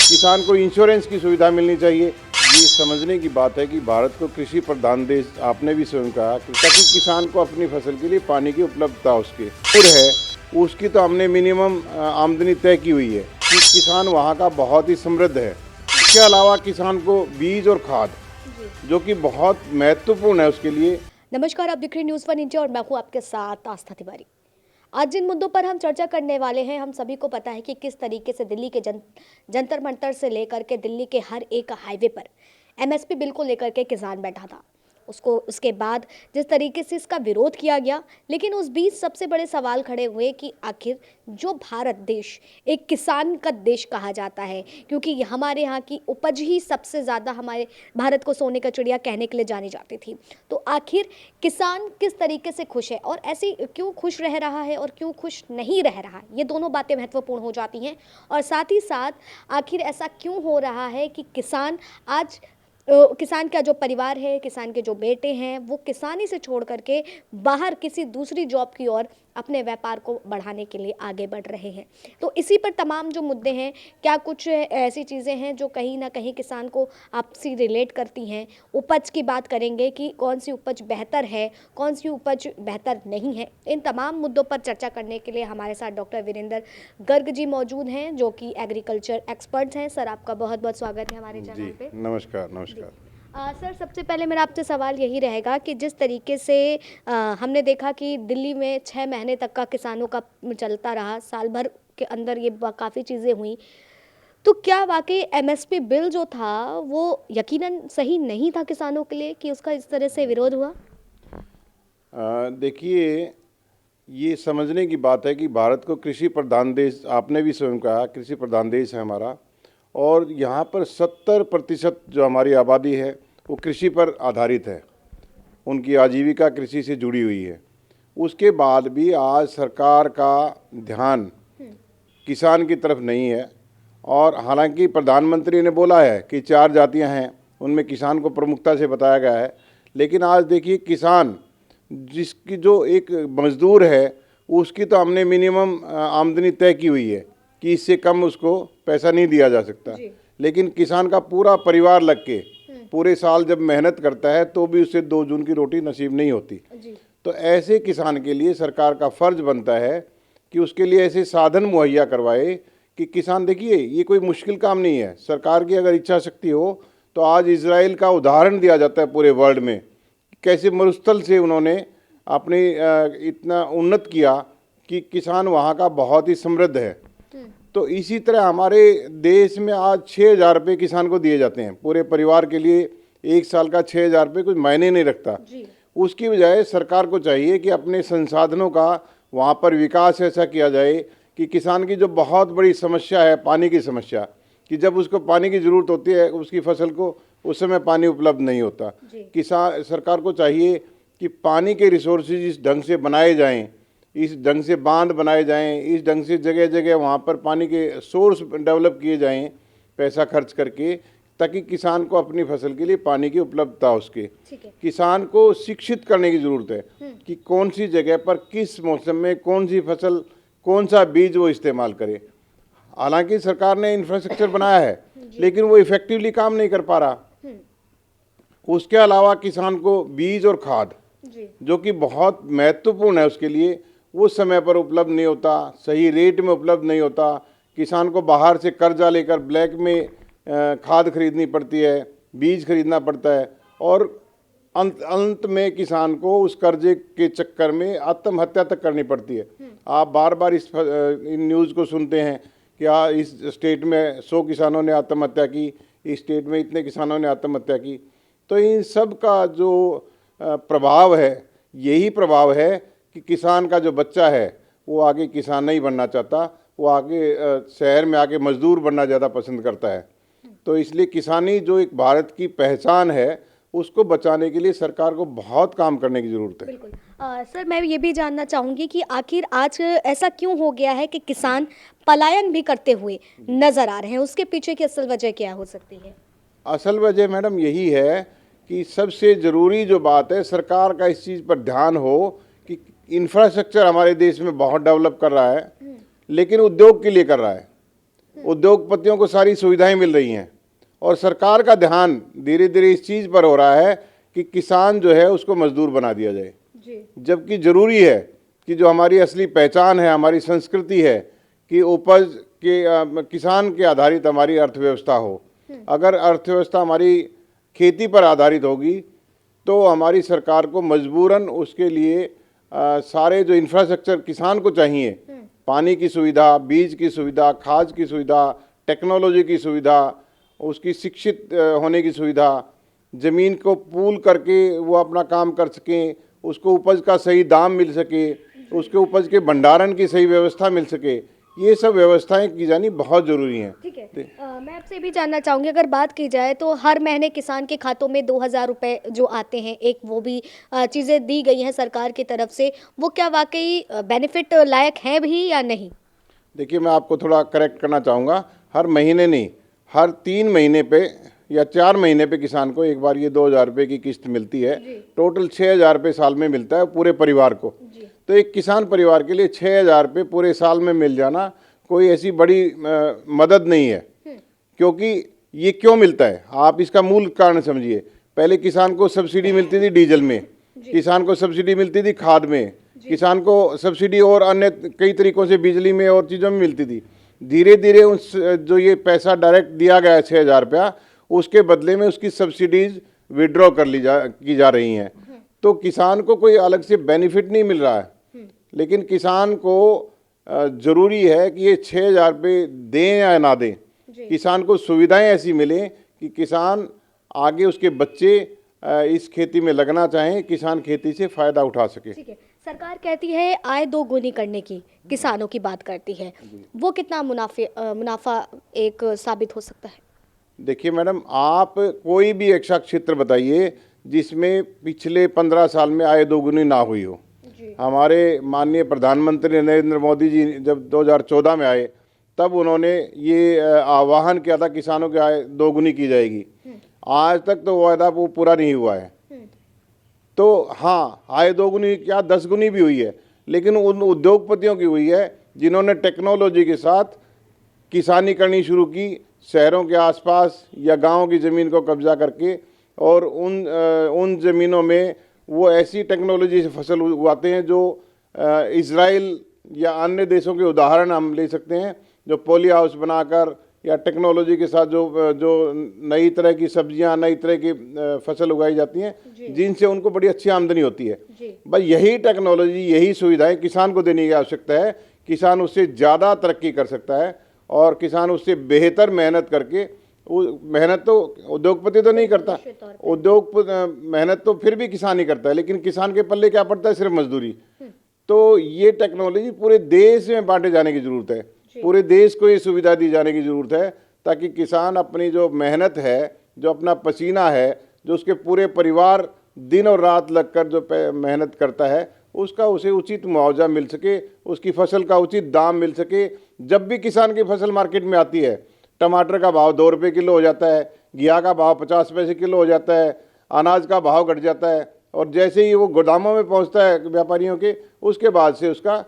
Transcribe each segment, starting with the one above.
किसान को इंश्योरेंस की सुविधा मिलनी चाहिए। ये समझने की बात है कि भारत को कृषि प्रधान देश, आपने भी स्वयं कहा, ताकि किसान को अपनी फसल के लिए पानी की उपलब्धता उसके और है उसकी तो हमने मिनिमम आमदनी तय की हुई है कि किसान वहाँ का बहुत ही समृद्ध है। इसके अलावा किसान को बीज और खाद जो कि बहुत महत्वपूर्ण है उसके लिए। नमस्कार, आप देख रहे हैं न्यूज़ 1 इंडिया और मैं हूं आपके साथ आस्था तिवारी। आज जिन मुद्दों पर हम चर्चा करने वाले हैं, हम सभी को पता है कि किस तरीके से दिल्ली के जंतर मंतर से लेकर के दिल्ली के हर एक हाईवे पर एमएसपी बिल को लेकर के किसान बैठा था। उसके बाद जिस तरीके से इसका विरोध किया गया, लेकिन उस बीच सबसे बड़े सवाल खड़े हुए कि आखिर जो भारत देश एक किसान का देश कहा जाता है, क्योंकि हमारे यहाँ की उपज ही सबसे ज़्यादा हमारे भारत को सोने का चिड़िया कहने के लिए जानी जाती थी, तो आखिर किसान किस तरीके से खुश है और ऐसे क्यों खुश रह रहा है और क्यों खुश नहीं रह रहा है, ये दोनों बातें महत्वपूर्ण हो जाती हैं। और साथ ही साथ आखिर ऐसा क्यों हो रहा है कि किसान आज किसान का जो परिवार है, किसान के जो बेटे हैं, वो किसानी से छोड़ करके बाहर किसी दूसरी जॉब की ओर अपने व्यापार को बढ़ाने के लिए आगे बढ़ रहे हैं। तो इसी पर तमाम जो मुद्दे हैं, क्या कुछ ऐसी चीज़ें हैं जो कहीं ना कहीं किसान को आपसी रिलेट करती हैं। उपज की बात करेंगे कि कौन सी उपज बेहतर है, कौन सी उपज बेहतर नहीं है। इन तमाम मुद्दों पर चर्चा करने के लिए हमारे साथ डॉक्टर वीरेंद्र गर्ग जी मौजूद हैं, जो कि एग्रीकल्चर एक्सपर्ट्स हैं। सर, आपका बहुत बहुत स्वागत है हमारे चैनल पे। नमस्कार नमस्कार। सर, सबसे पहले मेरा आपसे सवाल यही रहेगा कि जिस तरीके से हमने देखा कि दिल्ली में 6 महीने तक का किसानों का चलता रहा, साल भर के अंदर ये काफ़ी चीज़ें हुई, तो क्या वाकई एमएसपी बिल जो था वो यकीनन सही नहीं था किसानों के लिए कि उसका इस तरह से विरोध हुआ? देखिए, ये समझने की बात है कि भारत को कृषि प्रधान देश, आपने भी स्वयं कहा, कृषि प्रधान देश है हमारा, और यहाँ पर 70% जो हमारी आबादी है वो कृषि पर आधारित है। उनकी आजीविका कृषि से जुड़ी हुई है। उसके बाद भी आज सरकार का ध्यान किसान की तरफ नहीं है। और हालांकि प्रधानमंत्री ने बोला है कि 4 जातियां हैं, उनमें किसान को प्रमुखता से बताया गया है, लेकिन आज देखिए किसान, जिसकी जो एक मजदूर है, उसकी तो हमने मिनिमम आमदनी तय की हुई है कि इससे कम उसको पैसा नहीं दिया जा सकता। लेकिन किसान का पूरा परिवार लग के पूरे साल जब मेहनत करता है तो भी उसे 2 जून की रोटी नसीब नहीं होती। तो ऐसे किसान के लिए सरकार का फर्ज बनता है कि उसके लिए ऐसे साधन मुहैया करवाए कि किसान, देखिए ये कोई मुश्किल काम नहीं है। सरकार की अगर इच्छा शक्ति हो तो आज इजराइल का उदाहरण दिया जाता है पूरे वर्ल्ड में, कैसे मरुस्थल से उन्होंने अपने इतना उन्नत किया कि किसान वहाँ का बहुत ही समृद्ध है। तो इसी तरह हमारे देश में आज 6,000 रुपये किसान को दिए जाते हैं पूरे परिवार के लिए। एक साल का 6,000 रुपये कुछ मायने नहीं रखता। उसकी बजाय सरकार को चाहिए कि अपने संसाधनों का वहाँ पर विकास ऐसा किया जाए कि किसान की जो बहुत बड़ी समस्या है, पानी की समस्या, कि जब उसको पानी की ज़रूरत होती है उसकी फसल को, उस समय पानी उपलब्ध नहीं होता। किसान, सरकार को चाहिए कि पानी के रिसोर्सेज इस ढंग से बनाए जाएं, इस ढंग से बांध बनाए जाएं, इस ढंग से जगह जगह वहाँ पर पानी के सोर्स डेवलप किए जाएं पैसा खर्च करके, ताकि किसान को अपनी फसल के लिए पानी की उपलब्धता उसके। किसान को शिक्षित करने की ज़रूरत है कि कौन सी जगह पर किस मौसम में कौन सी फसल, कौन सा बीज वो इस्तेमाल करे। हालांकि सरकार ने इंफ्रास्ट्रक्चर बनाया है, लेकिन वो इफेक्टिवली काम नहीं कर पा रहा। उसके अलावा किसान को बीज और खाद जो कि बहुत महत्वपूर्ण है उसके लिए, वो समय पर उपलब्ध नहीं होता, सही रेट में उपलब्ध नहीं होता। किसान को बाहर से कर्जा लेकर ब्लैक में खाद खरीदनी पड़ती है, बीज खरीदना पड़ता है, और अंत में किसान को उस कर्जे के चक्कर में आत्महत्या तक करनी पड़ती है। आप बार बार इन न्यूज़ को सुनते हैं कि इस स्टेट में 100 किसानों ने आत्महत्या की, इस स्टेट में इतने किसानों ने आत्महत्या की। तो इन सब का जो प्रभाव है, यही प्रभाव है कि किसान का जो बच्चा है वो आगे किसान नहीं बनना चाहता, वो आगे शहर में आके मजदूर बनना ज़्यादा पसंद करता है। तो इसलिए किसानी जो एक भारत की पहचान है, उसको बचाने के लिए सरकार को बहुत काम करने की ज़रूरत है। बिल्कुल। सर, मैं ये भी जानना चाहूँगी कि आखिर आज ऐसा क्यों हो गया है कि किसान पलायन भी करते हुए नज़र आ रहे हैं, उसके पीछे की असल वजह क्या हो सकती है? असल वजह मैडम यही है कि सबसे ज़रूरी जो बात है, सरकार का इस चीज़ पर ध्यान हो कि इंफ्रास्ट्रक्चर हमारे देश में बहुत डेवलप कर रहा है, लेकिन उद्योग के लिए कर रहा है। उद्योगपतियों को सारी सुविधाएं मिल रही हैं और सरकार का ध्यान धीरे धीरे इस चीज़ पर हो रहा है कि किसान जो है उसको मजदूर बना दिया जाए, जबकि ज़रूरी है कि जो हमारी असली पहचान है, हमारी संस्कृति है कि उपज के किसान के आधारित हमारी अर्थव्यवस्था हो। अगर अर्थव्यवस्था हमारी खेती पर आधारित होगी तो हमारी सरकार को मजबूरन उसके लिए सारे जो इंफ्रास्ट्रक्चर किसान को चाहिए, पानी की सुविधा, बीज की सुविधा, खाद की सुविधा, टेक्नोलॉजी की सुविधा, उसकी शिक्षित होने की सुविधा, ज़मीन को पूल करके वो अपना काम कर सकें, उसको उपज का सही दाम मिल सके, उसके उपज के भंडारण की सही व्यवस्था मिल सके, ये सब व्यवस्थाएं की जानी बहुत ज़रूरी हैं। ठीक है, मैं आपसे भी जानना चाहूँगी, अगर बात की जाए तो हर महीने किसान के खातों में 2,000 रुपये जो आते हैं, एक वो भी चीज़ें दी गई हैं सरकार की तरफ से, वो क्या वाकई बेनिफिट लायक हैं भी या नहीं? देखिए, मैं आपको थोड़ा करेक्ट करना चाहूँगा, हर महीने नहीं, हर 3 महीने पे या 4 महीने पे किसान को एक बार ये 2,000 रुपये की किस्त मिलती है। टोटल 6,000 रुपये साल में मिलता है पूरे परिवार को। तो एक किसान परिवार के लिए 6,000 रुपये पूरे साल में मिल जाना कोई ऐसी बड़ी मदद नहीं है। क्योंकि ये क्यों मिलता है, आप इसका मूल कारण समझिए। पहले किसान को सब्सिडी मिलती थी डीजल में, किसान को सब्सिडी मिलती थी खाद में, किसान को सब्सिडी और अन्य कई तरीकों से बिजली में और चीज़ों में मिलती थी। धीरे धीरे उस जो ये पैसा डायरेक्ट दिया गया है 6,000 रुपया, उसके बदले में उसकी सब्सिडीज विड्रॉ की जा रही हैं। तो किसान को कोई अलग से बेनिफिट नहीं मिल रहा है, लेकिन किसान को ज़रूरी है कि ये 6,000 रुपये दें या ना दें, किसान को सुविधाएं ऐसी मिलें कि किसान आगे उसके बच्चे इस खेती में लगना चाहें, किसान खेती से फ़ायदा उठा सके। ठीक है, सरकार कहती है आय दोगुनी करने की, किसानों की बात करती है, वो कितना मुनाफा एक साबित हो सकता है? देखिए मैडम, आप कोई भी ऐसा क्षेत्र बताइए जिसमें पिछले 15 साल में आय दोगुनी ना हुई हो। हमारे माननीय प्रधानमंत्री नरेंद्र मोदी जी जब 2014 में आए, तब उन्होंने ये आह्वान किया था किसानों की आय दोगुनी की जाएगी। आज तक तो वायदा वो पूरा नहीं हुआ है। तो हाँ, आय दोगुनी क्या 10 गुनी भी हुई है, लेकिन उन उद्योगपतियों की हुई है जिन्होंने टेक्नोलॉजी के साथ किसानी करनी शुरू की, शहरों के आसपास या गांव की ज़मीन को कब्जा करके, और उन ज़मीनों में वो ऐसी टेक्नोलॉजी से फसल उगाते हैं जो इजराइल या अन्य देशों के उदाहरण हम ले सकते हैं, जो पॉली हाउस बनाकर या टेक्नोलॉजी के साथ जो नई तरह की सब्जियां, नई तरह की फसल उगाई जाती हैं, जिनसे उनको बड़ी अच्छी आमदनी होती है। भाई यही टेक्नोलॉजी, यही सुविधाएं किसान को देने की आवश्यकता है। किसान उससे ज़्यादा तरक्की कर सकता है और किसान उससे बेहतर मेहनत करके, मेहनत तो उद्योगपति तो नहीं करता, मेहनत तो फिर भी किसान ही करता है, लेकिन किसान के पल्ले क्या पड़ता है, सिर्फ मजदूरी। तो ये टेक्नोलॉजी पूरे देश में बांटे जाने की ज़रूरत है, पूरे देश को ये सुविधा दी जाने की ज़रूरत है, ताकि किसान अपनी जो मेहनत है, जो अपना पसीना है, जो उसके पूरे परिवार दिन और रात लगकर जो मेहनत करता है, उसका उसे उचित मुआवजा मिल सके, उसकी फसल का उचित दाम मिल सके। जब भी किसान की फसल मार्केट में आती है, टमाटर का भाव 2 रुपये किलो हो जाता है, घिया का भाव 50 पैसे किलो हो जाता है, अनाज का भाव घट जाता है, और जैसे ही वो गोदामों में पहुंचता है व्यापारियों के, उसके बाद से उसका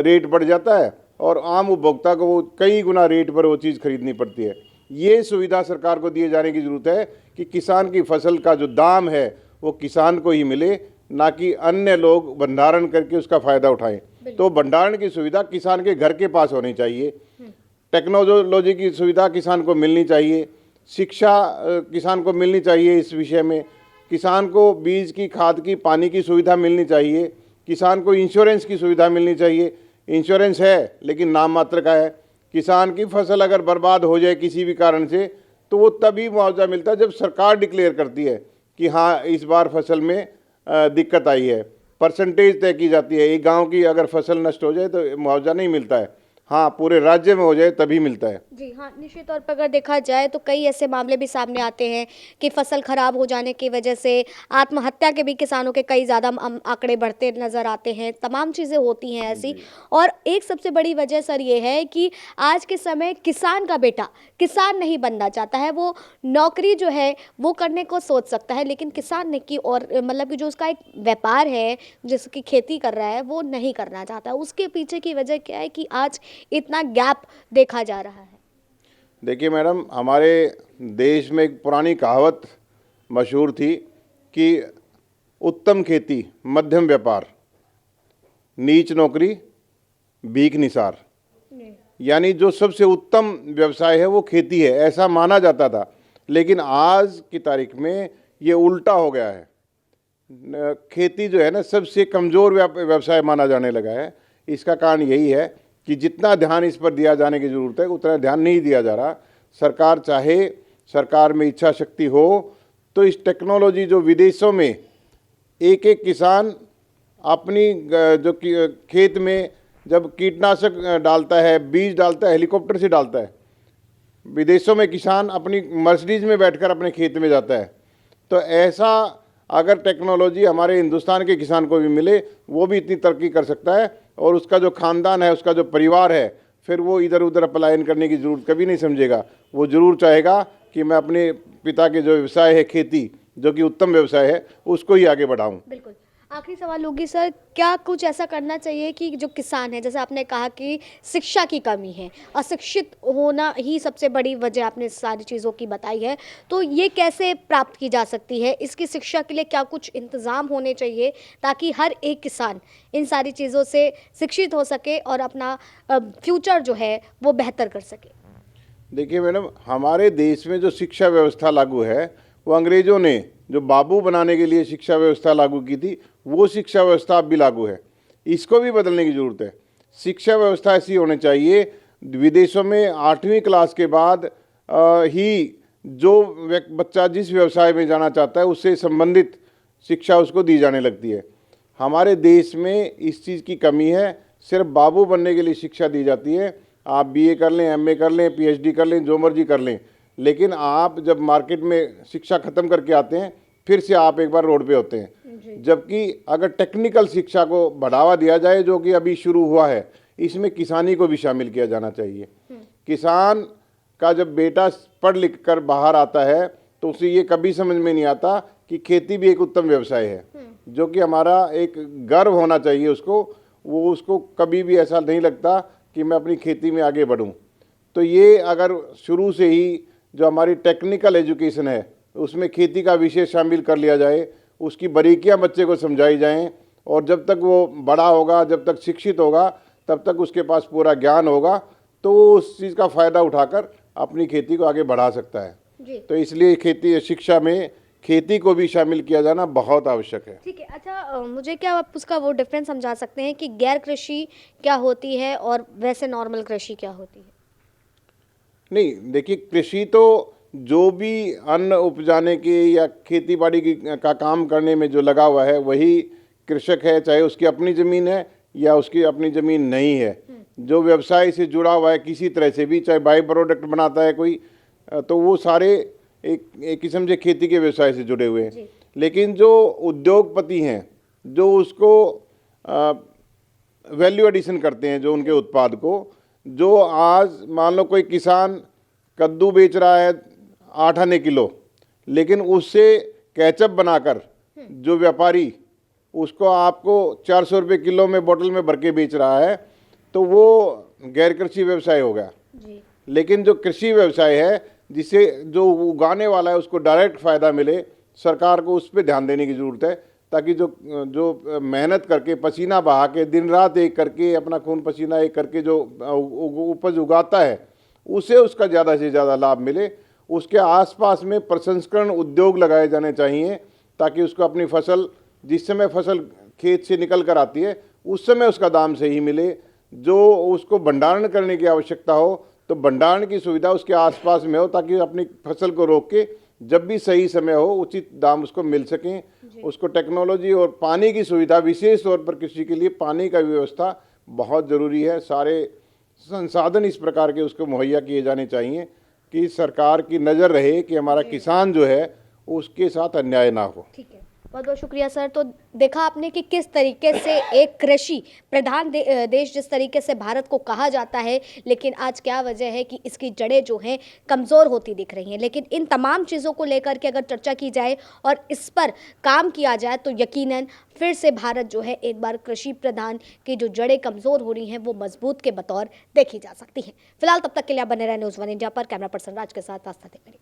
रेट बढ़ जाता है और आम उपभोक्ता को वो कई गुना रेट पर वो चीज़ खरीदनी पड़ती है। ये सुविधा सरकार को दिए जाने की ज़रूरत है कि किसान की फसल का जो दाम है वो किसान को ही मिले, ना कि अन्य लोग भंडारण करके उसका फ़ायदा उठाएं। तो भंडारण की सुविधा किसान के घर के पास होनी चाहिए, टेक्नोलॉजी की सुविधा किसान को मिलनी चाहिए, शिक्षा किसान को मिलनी चाहिए इस विषय में, किसान को बीज की, खाद की, पानी की सुविधा मिलनी चाहिए, किसान को इंश्योरेंस की सुविधा मिलनी चाहिए। इंश्योरेंस है लेकिन नाम मात्र का है। किसान की फसल अगर बर्बाद हो जाए किसी भी कारण से, तो वो तभी मुआवजा मिलता है जब सरकार डिक्लेयर करती है कि हाँ इस बार फसल में दिक्कत आई है। परसेंटेज तय की जाती है, एक गांव की अगर फसल नष्ट हो जाए तो मुआवजा नहीं मिलता है, हाँ पूरे राज्य में हो जाए तभी मिलता है। जी हाँ, निश्चित तौर पर अगर देखा जाए तो कई ऐसे मामले भी सामने आते हैं कि फसल खराब हो जाने की वजह से आत्महत्या के भी किसानों के कई ज़्यादा आंकड़े बढ़ते नज़र आते हैं, तमाम चीज़ें होती हैं ऐसी। और एक सबसे बड़ी वजह सर ये है कि आज के समय किसान का बेटा किसान नहीं बनना चाहता है, वो नौकरी जो है वो करने को सोच सकता है, लेकिन किसान ने की और मतलब कि जो उसका एक व्यापार है, जिसकी खेती कर रहा है, वो नहीं करना चाहता। उसके पीछे की वजह क्या है कि आज इतना गैप देखा जा रहा है? देखिए मैडम, हमारे देश में एक पुरानी कहावत मशहूर थी कि उत्तम खेती मध्यम व्यापार, नीच नौकरी भीख निसार। यानी जो सबसे उत्तम व्यवसाय है वो खेती है, ऐसा माना जाता था। लेकिन आज की तारीख में ये उल्टा हो गया है। खेती जो है ना, सबसे कमज़ोर व्यवसाय माना जाने लगा है। इसका कारण यही है कि जितना ध्यान इस पर दिया जाने की ज़रूरत है उतना ध्यान नहीं दिया जा रहा। सरकार चाहे, सरकार में इच्छा शक्ति हो तो इस टेक्नोलॉजी जो विदेशों में एक एक किसान अपनी जो खेत में जब कीटनाशक डालता है, बीज डालता है, हेलीकॉप्टर से डालता है। विदेशों में किसान अपनी मर्सिडीज में बैठकर अपने खेत में जाता है। तो ऐसा अगर टेक्नोलॉजी हमारे हिंदुस्तान के किसान को भी मिले, वो भी इतनी तरक्की कर सकता है और उसका जो खानदान है, उसका जो परिवार है, फिर वो इधर उधर पलायन करने की ज़रूरत कभी नहीं समझेगा। वो ज़रूर चाहेगा कि मैं अपने पिता के जो व्यवसाय है खेती, जो कि उत्तम व्यवसाय है, उसको ही आगे बढ़ाऊं। बिल्कुल। आखिरी सवाल होगी सर, क्या कुछ ऐसा करना चाहिए कि जो किसान है, जैसे आपने कहा कि शिक्षा की कमी है, अशिक्षित होना ही सबसे बड़ी वजह आपने सारी चीज़ों की बताई है, तो ये कैसे प्राप्त की जा सकती है? इसकी शिक्षा के लिए क्या कुछ इंतज़ाम होने चाहिए ताकि हर एक किसान इन सारी चीज़ों से शिक्षित हो सके और अपना फ्यूचर जो है वो बेहतर कर सके? देखिए मैडम, हमारे देश में जो शिक्षा व्यवस्था लागू है वो अंग्रेज़ों ने जो बाबू बनाने के लिए शिक्षा व्यवस्था लागू की थी, वो शिक्षा व्यवस्था अब भी लागू है। इसको भी बदलने की ज़रूरत है। शिक्षा व्यवस्था ऐसी होनी चाहिए, विदेशों में 8वीं क्लास के बाद ही जो बच्चा जिस व्यवसाय में जाना चाहता है उससे संबंधित शिक्षा उसको दी जाने लगती है। हमारे देश में इस चीज़ की कमी है। सिर्फ बाबू बनने के लिए शिक्षा दी जाती है। आप बीए कर लें, एमए कर लें, पीएचडी कर लें, जो मर्जी कर लें, लेकिन आप जब मार्केट में शिक्षा ख़त्म करके आते हैं फिर से आप एक बार रोड पे होते हैं। जबकि अगर टेक्निकल शिक्षा को बढ़ावा दिया जाए, जो कि अभी शुरू हुआ है, इसमें किसानी को भी शामिल किया जाना चाहिए। किसान का जब बेटा पढ़ लिख कर बाहर आता है तो उसे ये कभी समझ में नहीं आता कि खेती भी एक उत्तम व्यवसाय है, जो कि हमारा एक गर्व होना चाहिए उसको। वो उसको कभी भी ऐसा नहीं लगता कि मैं अपनी खेती में आगे बढ़ूं। तो ये अगर शुरू से ही जो हमारी टेक्निकल एजुकेशन है उसमें खेती का विषय शामिल कर लिया जाए, उसकी बारीकियां बच्चे को समझाई जाएं, और जब तक वो बड़ा होगा, जब तक शिक्षित होगा, तब तक उसके पास पूरा ज्ञान होगा, तो वो उस चीज़ का फ़ायदा उठाकर अपनी खेती को आगे बढ़ा सकता है। जी। तो इसलिए खेती शिक्षा में खेती को भी शामिल किया जाना बहुत आवश्यक है। ठीक है। अच्छा, मुझे क्या आप उसका वो डिफरेंस समझा सकते हैं कि गैर कृषि क्या होती है और वैसे नॉर्मल कृषि क्या होती है? नहीं, देखिए, कृषि तो जो भी अन्न उपजाने के या खेती बाड़ी की का काम करने में जो लगा हुआ है वही कृषक है, चाहे उसकी अपनी ज़मीन है या उसकी अपनी ज़मीन नहीं है। जो व्यवसाय से जुड़ा हुआ है किसी तरह से भी, चाहे बाई प्रोडक्ट बनाता है कोई, तो वो सारे एक किस्म से खेती के व्यवसाय से जुड़े हुए हैं। लेकिन जो उद्योगपति हैं, जो उसको वैल्यू एडिशन करते हैं, जो उनके उत्पाद को, जो आज मान लो कोई किसान कद्दू बेच रहा है 8 आने किलो, लेकिन उससे केचप बनाकर जो व्यापारी उसको आपको 400 रुपये किलो में बोतल में भर के बेच रहा है, तो वो गैर कृषि व्यवसाय हो गया। जी। लेकिन जो कृषि व्यवसाय है, जिसे जो उगाने वाला है उसको डायरेक्ट फ़ायदा मिले, सरकार को उस पर ध्यान देने की ज़रूरत है, ताकि जो मेहनत करके पसीना बहा के दिन रात एक करके अपना खून पसीना एक करके जो उपज उगाता है, उसे उसका ज़्यादा से ज़्यादा लाभ मिले। उसके आसपास में प्रसंस्करण उद्योग लगाए जाने चाहिए, ताकि उसको अपनी फसल, जिस समय फसल खेत से निकल कर आती है उस समय उसका दाम सही मिले। जो उसको भंडारण करने की आवश्यकता हो तो भंडारण की सुविधा उसके आसपास में हो, ताकि अपनी फसल को रोक के जब भी सही समय हो उचित दाम उसको मिल सकें। उसको टेक्नोलॉजी और पानी की सुविधा, विशेष तौर पर कृषि के लिए पानी का व्यवस्था बहुत ज़रूरी है। सारे संसाधन इस प्रकार के उसको मुहैया किए जाने चाहिए कि सरकार की नज़र रहे कि हमारा किसान जो है उसके साथ अन्याय ना हो। ठीक है। बहुत बहुत शुक्रिया सर। तो देखा आपने कि किस तरीके से एक कृषि प्रधान देश जिस तरीके से भारत को कहा जाता है, लेकिन आज क्या वजह है कि इसकी जड़ें जो हैं कमज़ोर होती दिख रही हैं। लेकिन इन तमाम चीज़ों को लेकर के अगर चर्चा की जाए और इस पर काम किया जाए तो यकीनन फिर से भारत जो है एक बार कृषि प्रधान की जो जड़ें कमज़ोर हो रही हैं वो मजबूत के बतौर देखी जा सकती हैं। फिलहाल तब तक के लिए आप बने रहे न्यूज़ वन इंडिया पर। कैमरा पर्सन राज के साथ आस्था तिवारी।